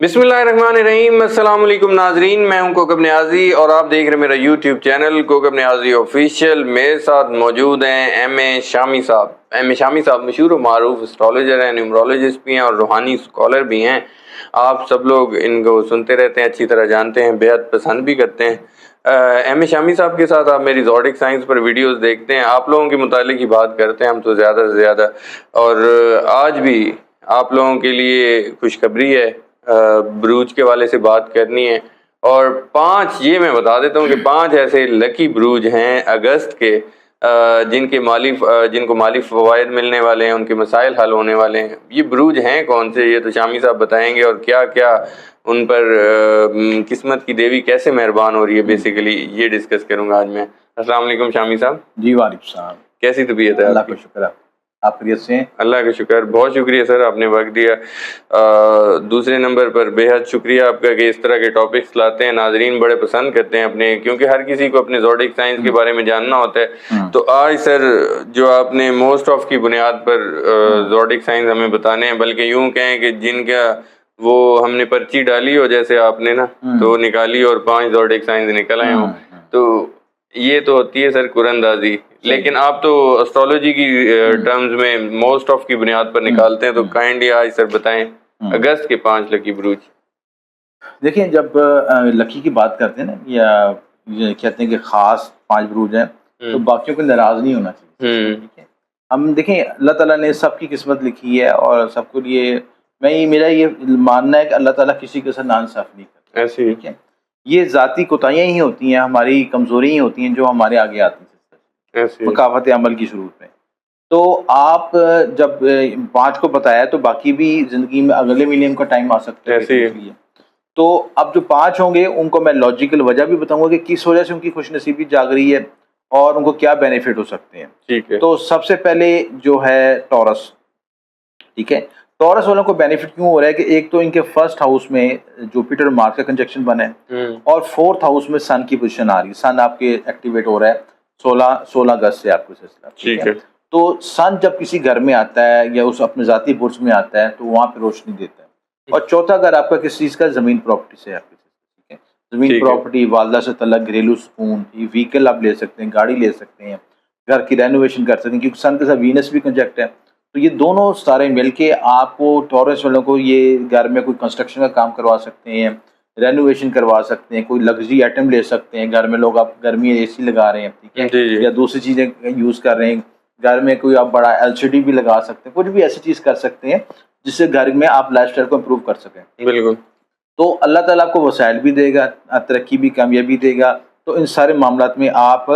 बिस्मिल्लाहिर्रहमानिर्रहीम। अस्सलाम वालेकुम नाजरीन, मैं हूं कोकब नियाजी और आप देख रहे हैं मेरा YouTube channel Kokab Niazi official. मेरे साथ मौजूद हैं एम ए शामी साहब। एम ए शामी साहब मशहूर व मारूफ एस्ट्रोलॉजर हैं, न्यूमरोलॉजिस्ट भी हैं और रूहानी स्कॉलर भी हैं। आप सब लोग इनको सुनते रहते हैं, अच्छी तरह जानते हैं, बेहद पसंद भी करते हैं। एम ए शामी साहब के साथ आप मेरी ज़ोडिक साइंस पर वीडियोस देखते हैं, आप लोगों के मुतालिक ही बात करते हैं हम तो ज़्यादा से ज़्यादा। और आज भी आप लोगों के लिए खुशखबरी है, ब्रूज के वाले से बात करनी है। और 5 ये मैं बता देता हूँ कि 5 ऐसे लकी ब्रूज हैं अगस्त के, जिनको माली फ़वाइद मिलने वाले हैं, उनके मसाइल हल होने वाले हैं। ये ब्रूज हैं कौन से, ये तो शामी साहब बताएंगे, और क्या क्या उन पर किस्मत की देवी कैसे मेहरबान हो रही है, बेसिकली ये डिस्कस करूँगा आज मैं। अस्सलाम वालेकुम शामी साहब। जी वालेकुम सलाम। कैसी तबीयत है? अल्लाह का शुक्र है, आप खैरियत से हैं? अल्लाह का शुक्र, बहुत शुक्रिया सर, आपने वक्त दिया। दूसरे नंबर पर बेहद शुक्रिया आपका कि इस तरह के टॉपिक्स लाते हैं, नाजरीन बड़े पसंद करते हैं अपने, क्योंकि हर किसी को अपने ज़ोडिक साइंस के बारे में जानना होता है। तो आज सर जो आपने मोस्ट ऑफ की बुनियाद पर ज़ोडिक साइंस हमें बताने हैं, बल्कि यूँ कहें कि जिनका वो हमने पर्ची डाली हो जैसे आपने ना तो निकाली और 5 ज़ोडिक साइंस निकल आए हों, तो ये तो होती है सर कुरंदाजी। लेकिन आप तो एस्ट्रोलॉजी की टर्म्स में मोस्ट ऑफ की बुनियाद पर निकालते हैं, तो काइंडली आज सर बताएं अगस्त के 5 लकी ब्रूज। देखिए, जब लकी की बात करते हैं ना, या ये कहते हैं कि खास 5 ब्रूज हैं, तो बाकियों को नाराज नहीं होना चाहिए। ठीक है, हम देखें अल्लाह ताला ने सबकी किस्मत लिखी है और सबको लिए मेरा ये मानना है कि अल्लाह ताला किसी के साथ नाइंसाफ़ी नहीं करता। ऐसे ठीक है, ये ज़ाती कोताहियाँ ही होती हैं, हमारी कमज़ोरी ही होती हैं जो हमारे आगे आती हैं मकाफत अमल की शुरू में। तो आप जब 5 को बताया तो बाकी भी ज़िंदगी में अगले मिलियन का टाइम आ सकता है ऐसे लिए। तो अब जो 5 होंगे उनको मैं लॉजिकल वजह भी बताऊंगा कि किस वजह से उनकी खुशनसीबी जाग रही है और उनको क्या बेनिफिट हो सकते हैं। ठीक है। तो सबसे पहले जो है टॉरस। ठीक है, टॉरस वालों को बेनिफिट क्यों हो रहा है कि एक तो इनके फर्स्ट हाउस में जुपिटर मार्स का कंजक्शन बना है और 4th हाउस में सन की पोजीशन आ रही है। सन आपके एक्टिवेट हो रहा है 16 अगस्त से आपको सिलसिला। ठीक है। तो सन जब किसी घर में आता है या उस अपने ज़ाती बुर्ज में आता है तो वहाँ पे रोशनी देता है। और चौथा घर आपका किस चीज़ का, ज़मीन प्रॉपर्टी से आपके। ठीक है, ज़मीन प्रॉपर्टी, वालदा से तलक, घरेलू सुकून, व्हीकल आप ले सकते हैं, गाड़ी ले सकते हैं, घर की रेनोवेशन कर सकते हैं, क्योंकि सन के साथ वीनस भी कंजक्ट है। तो ये दोनों सारे मिलके आपको टॉरस वालों को ये घर में कोई कंस्ट्रक्शन का काम करवा सकते हैं, रेनोवेशन करवा सकते हैं, कोई लग्जरी आइटम ले सकते हैं। घर में लोग आप गर्मी एसी लगा रहे हैं, ठीक है, या दूसरी चीज़ें यूज़ कर रहे हैं, घर में कोई आप बड़ा एलसीडी भी लगा सकते हैं, कुछ भी ऐसी चीज़ कर सकते हैं जिससे घर में आप लाइफस्टाइल को इम्प्रूव कर सकें। बिल्कुल। तो अल्लाह ताला आपको वसाइल भी देगा, तरक्की भी, कामयाबी देगा। तो इन सारे मामलात में आप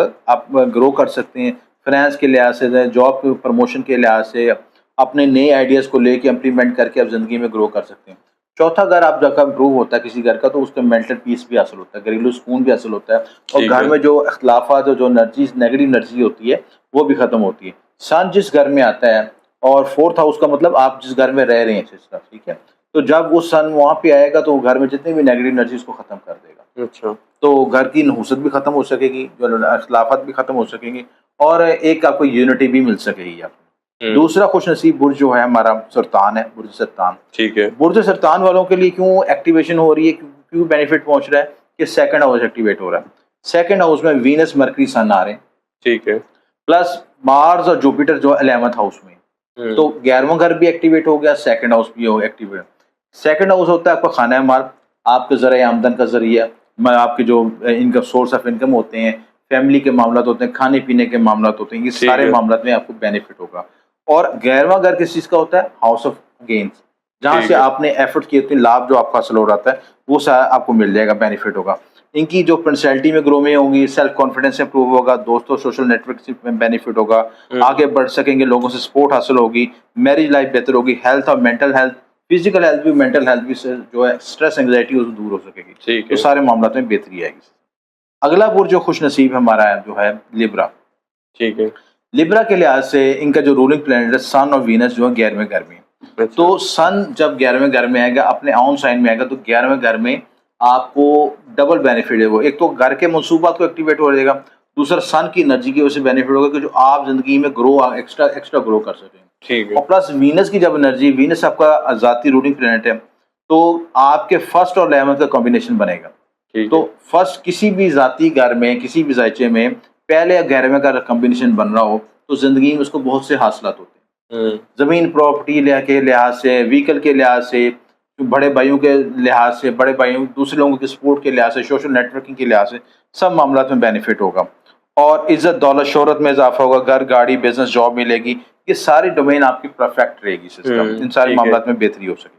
ग्रो कर सकते हैं, फाइनेंस के लिहाज से, जॉब के प्रमोशन के लिहाज से, अपने नए आइडियाज़ को लेके इम्प्लीमेंट करके आप ज़िंदगी में ग्रो कर सकते हैं। चौथा घर आप जब इम्प्रूव होता है किसी घर का तो उसका मेंटल पीस भी हासिल होता है, घरेलू सुकून भी हासिल होता है, और घर में जो इख्तलाफात जो एनर्जीज, नेगेटिव एनर्जी होती है वो भी ख़त्म होती है। सन जिस घर में आता है, और 4th हाउस का मतलब आप जिस घर में रह रहे हैं सिस्टर, ठीक है, तो जब वो सन वहाँ पे आएगा तो घर में जितने भी नेगेटिव एनर्जी उसको ख़त्म कर देगा। अच्छा। तो घर की नहुसत भी ख़त्म हो सकेगी, जो इख्तलाफात भी ख़त्म हो सकेंगे, और एक आपको यूनिटी भी मिल सकेगी आपको। दूसरा खुश नसीब बुर्ज जो है हमारा सरतान है, बुर्ज सरतान। ठीक है। बुर्ज सरतान वालों के लिए क्यों एक्टिवेशन हो रही है, क्यों बेनिफिट पहुंच रहा है कि 2nd हाउस एक्टिवेट हो रहा है। 2nd हाउस में वीनस, मरकरी, सन आ रहे हैं। ठीक है, प्लस मार्स और जुपिटर जो 11th हाउस में, तो 11वां घर भी एक्टिवेट हो गया, 2nd हाउस भी हो एक्टिवेट। 2nd हाउस होता है आपका खाना माल, आपके ज़रिए आमदन का जरिया, आपके जो इनकम, सोर्स ऑफ इनकम होते हैं, फैमिली के मामला होते हैं, खाने पीने के मामला होते हैं, ये सारे मामला में आपको बेनिफिट होगा। और 11वां घर किस चीज़ का होता है, हाउस ऑफ गेन्स, जहाँ से आपने एफर्ट किए थे, लाभ जो आपका हासिल हो रहा है वो आपको मिल जाएगा, बेनिफिट होगा। इनकी जो पर्सनैलिटी में ग्रो में होंगी, सेल्फ कॉन्फिडेंस इंप्रूव होगा, दोस्तों सोशल नेटवर्क में बेनिफिट होगा, आगे बढ़ सकेंगे, लोगों से सपोर्ट हासिल होगी, मैरिज लाइफ बेहतर होगी, हेल्थ और मेंटल हेल्थ, फिजिकल हेल्थ भी, मेंटल हेल्थ भी जो है स्ट्रेस एंग्जाइटी वो दूर हो सकेगी। तो सारे मामलों में बेहतरी आएगी। अगला बुर्ज जो खुश नसीब हमारा है जो है लिब्रा। ठीक है, लिब्रा के लिहाज से इनका जो रूलिंग प्लैनेट है सन और वीनस जो है 11वें घर में। तो सन जब 11वें घर में आएगा, अपने ऑन साइन में आएगा, तो 11वें घर में आपको डबल बेनिफिट है। वो एक तो घर के मनसूबात को एक्टिवेट हो जाएगा, दूसरा सन की एनर्जी की वजह से बेनिफिट होगा कि जो आप जिंदगी में ग्रो एक्स्ट्रा ग्रो कर सकें। ठीक है, और प्लस वीनस की जब एनर्जी, वीनस आपका ज़ाती रूलिंग प्लैनेट है, تو آپ کے فرسٹ اور 11 کا کمبینیشن بنے گا. تو فرسٹ کسی بھی ذاتی گھر میں, کسی بھی ذائچے میں پہلے 11 کا کمبینیشن بن رہا ہو تو زندگی میں اس کو بہت سے حاصلات ہوتے ہیں. زمین پراپرٹی کے لحاظ سے, ویکل کے لحاظ سے, بڑے بھائیوں کے لحاظ سے, بڑے بھائیوں دوسرے لوگوں کے سپورٹ کے لحاظ سے, سوشل نیٹ ورکنگ کے لحاظ سے, سب معاملات میں بینیفٹ ہوگا. اور عزت دولت شہرت میں اضافہ ہوگا, گھر گاڑی بزنس جاب ملے گی. یہ ساری ڈومین آپ کی پرفیکٹ رہے گی سسٹم, ان سارے معاملات میں بہتری ہو سکے.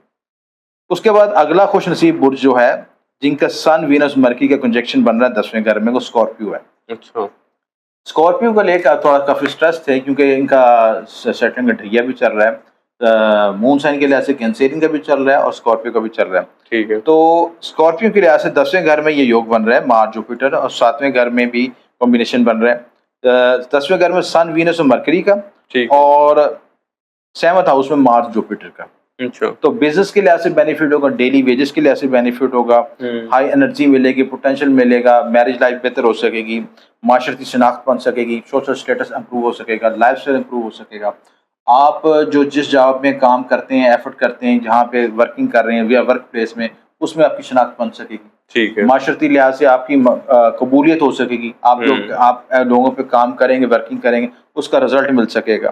اس کے بعد اگلا خوش نصیب برج جو ہے جن کا سن وینس مرکی کا کنجیکشن بن رہا ہے 10ویں گھر میں, وہ اسکارپیو ہے. اچھا, اسکارپیو کو لے کر تھوڑا کافی سٹریس تھے کیونکہ ان کا سیٹرن کا ڈھیا بھی چل رہا ہے, مون سائن کے لحاظ سے کینسرین کا بھی چل رہا ہے اور اسکارپیو کا بھی چل رہا ہے. ٹھیک ہے. تو اسکارپیو کے لحاظ سے 10ویں گھر میں یہ یوگ بن رہا ہے مارس جوپیٹر, اور 7ویں گھر میں بھی کمبینیشن بن رہا ہے. 10ویں گھر میں سن وینس اور مرکری کا, اور 7th ہاؤس میں مارس جوپیٹر کا. اچھا, تو بزنس کے لحاظ سے بینیفٹ ہوگا, ڈیلی ویجز کے لحاظ سے بینیفٹ ہوگا, ہائی انرجی ملے گی, پوٹینشیل ملے گا, میرج لائف بہتر ہو سکے گی, معاشرتی شناخت بن سکے گی, سوشل سٹیٹس امپروو ہو سکے گا, لائف اسٹائل امپروو ہو سکے گا. آپ جو جس جاب میں کام کرتے ہیں, ایفرٹ کرتے ہیں, جہاں پہ ورکنگ کر رہے ہیں یا ورک پلیس میں, اس میں آپ کی شناخت بن سکے گی. ٹھیک ہے. معاشرتی لحاظ سے آپ کی قبولیت ہو سکے گی, آپ لوگوں پہ کام کریں گے, ورکنگ کریں گے, اس کا رزلٹ مل سکے گا.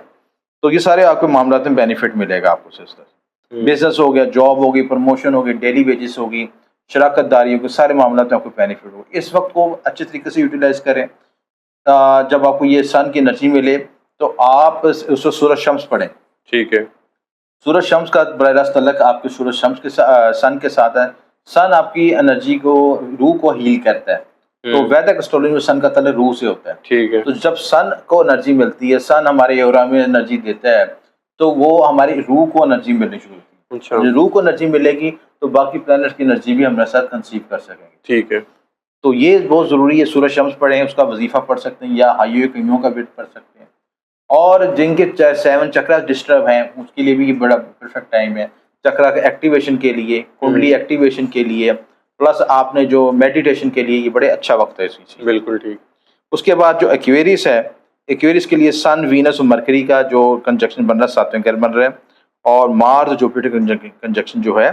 تو یہ سارے آپ کو معاملات میں بینیفٹ ملے گا آپ کو سسٹر. بزنس ہو گیا, جاب ہوگی, پروموشن ہوگی, ڈیلی ویجز ہوگی, شراکت داری ہوگی, سارے معاملات میں آپ کو بینیفٹ ہوگی. اس وقت کو اچھے طریقے سے یوٹیلائز کریں. جب آپ کو یہ سن کی انرجی ملے تو آپ اس کو سورج شمس پڑھیں. ٹھیک ہے. سورج شمس کا براہ راست تعلق آپ کے سورج شمس کے سن کے ساتھ ہے. سن آپ کی انرجی کو, روح کو ہیل کرتا ہے. تو ویدک اسٹرالوجی میں سن کا تعلق روح سے ہوتا ہے. ٹھیک ہے. تو جب سن کو انرجی ملتی ہے, سن ہمارے اورا میں انرجی دیتا ہے, تو وہ ہماری روح کو انرجی ملنی شروع ہوتی ہے. اچھا, جب روح کو انرجی ملے گی تو باقی پلانٹ کی انرجی بھی ہمارے ساتھ کنسیو کر سکیں گے. ٹھیک ہے. تو یہ بہت ضروری ہے. سورج شمس پڑھیں, اس کا وظیفہ پڑھ سکتے ہیں, یا ہائیو کمیوں کا بھی پڑھ سکتے ہیں. اور جن کے 7 چکرا ڈسٹرب ہیں اس کے لیے بھی یہ بڑا پرفیکٹ ٹائم ہے. چکرا کے ایکٹیویشن کے لیے, کنڈلی ایکٹیویشن کے لیے, پلس آپ نے جو میڈیٹیشن کے لیے, یہ بڑے اچھا وقت ہے اسی چیز. بالکل ٹھیک. اس کے بعد جو ایکویریس ہے, ایکویریس کے لیے سن وینس اور مرکری کا جو کنجکشن بن رہا ہے 7ویں گھر بن رہا ہے, اور مارس جوپیٹر کنجکشن جو ہے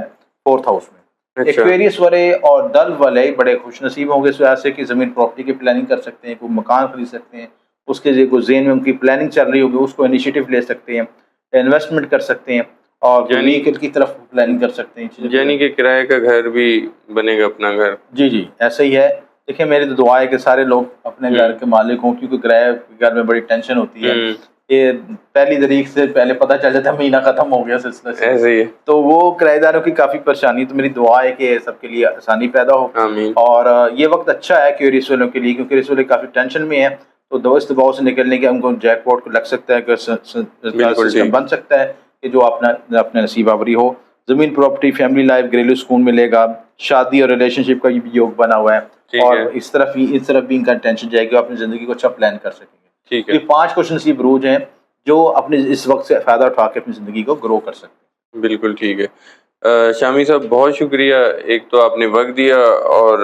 4th ہاؤس میں. ایکویریس والے اور دل والے بڑے خوش نصیب ہوں گے اس وجہ سے کہ زمین پراپرٹی کی پلاننگ کر سکتے ہیں, کوئی مکان خرید سکتے ہیں, اس کے کوئی ذہن میں ان کی پلاننگ چل رہی ہوگی, اس کو انیشیٹو لے سکتے ہیں, انویسٹمنٹ کر سکتے ہیں, اور ویکل کی طرف پلاننگ کر سکتے ہیں. یعنی کہ کرائے کا گھر بھی بنے گا, اپنا گھر. جی جی ایسا ہی ہے. دیکھیں میری تو دعا ہے کہ سارے لوگ اپنے گھر کے مالک ہوں, کیونکہ کرایہ گھر میں بڑی ٹینشن ہوتی ہے. یہ پہلی تاریخ سے پہلے پتہ چل جاتا ہے مہینہ ختم ہو گیا سلسلہ سے, ایسے ہی ہے. تو وہ کرایہ داروں کی کافی پریشانی. تو میری دعا ہے کہ سب کے لیے آسانی پیدا ہو. آمین. اور یہ وقت اچھا ہے کیوریس والوں کے لیے, کیونکہ کیوریس والے کافی ٹینشن میں ہیں. تو دوست دباؤ سے نکلنے کے ان کو جیک پاٹ کو لگ سکتا ہے, کہ سسٹم بن سکتا ہے کہ جو اپنے نصیب آوری ہو. زمین پراپرٹی, فیملی لائف, گھریلو سکون ملے گا, شادی اور ریلیشن شپ کا بھی یوگ بنا ہوا ہے. اور اس طرف بھی ان کا ٹینشن جائے گی, اپنی زندگی کو اچھا پلان کر سکیں گے. ٹھیک ہے. یہ 5 خوش نصیب بروج ہیں جو اپنے اس وقت سے فائدہ اٹھا کے اپنی زندگی کو گرو کر سکتے ہیں. بالکل ٹھیک ہے. شامی صاحب بہت شکریہ, ایک تو آپ نے وقت دیا, اور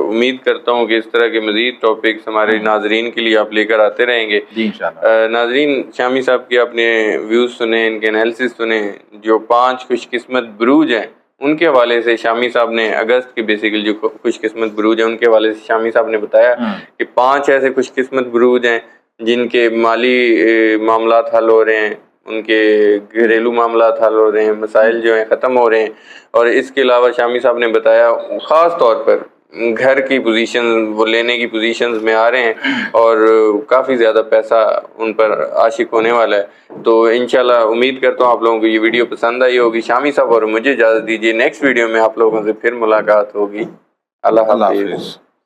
امید کرتا ہوں کہ اس طرح کے مزید ٹاپکس ہمارے ناظرین کے لیے آپ لے کر آتے رہیں گے. جی انشاءاللہ. ناظرین, شامی صاحب کے آپ نے ویوز سنے, ان کے انالیسس سنے, جو 5 خوش قسمت بروج ہیں ان کے حوالے سے شامی صاحب نے اگست کے بیسیکلی جو خوش قسمت بروج ہیں ان کے حوالے سے شامی صاحب نے بتایا کہ 5 ایسے خوش قسمت بروج ہیں جن کے مالی معاملات حل ہو رہے ہیں, ان کے گھریلو معاملات حل ہو رہے ہیں, مسائل جو ہیں ختم ہو رہے ہیں. اور اس کے علاوہ شامی صاحب نے بتایا خاص طور پر گھر کی پوزیشن وہ لینے کی پوزیشنز میں آ رہے ہیں, اور کافی زیادہ پیسہ ان پر عاشق ہونے والا ہے. تو انشاءاللہ امید کرتا ہوں آپ لوگوں کو یہ ویڈیو پسند آئی ہوگی. شامی صاحب اور مجھے اجازت دیجیے, نیکسٹ ویڈیو میں آپ لوگوں سے پھر ملاقات ہوگی. اللہ حافظ.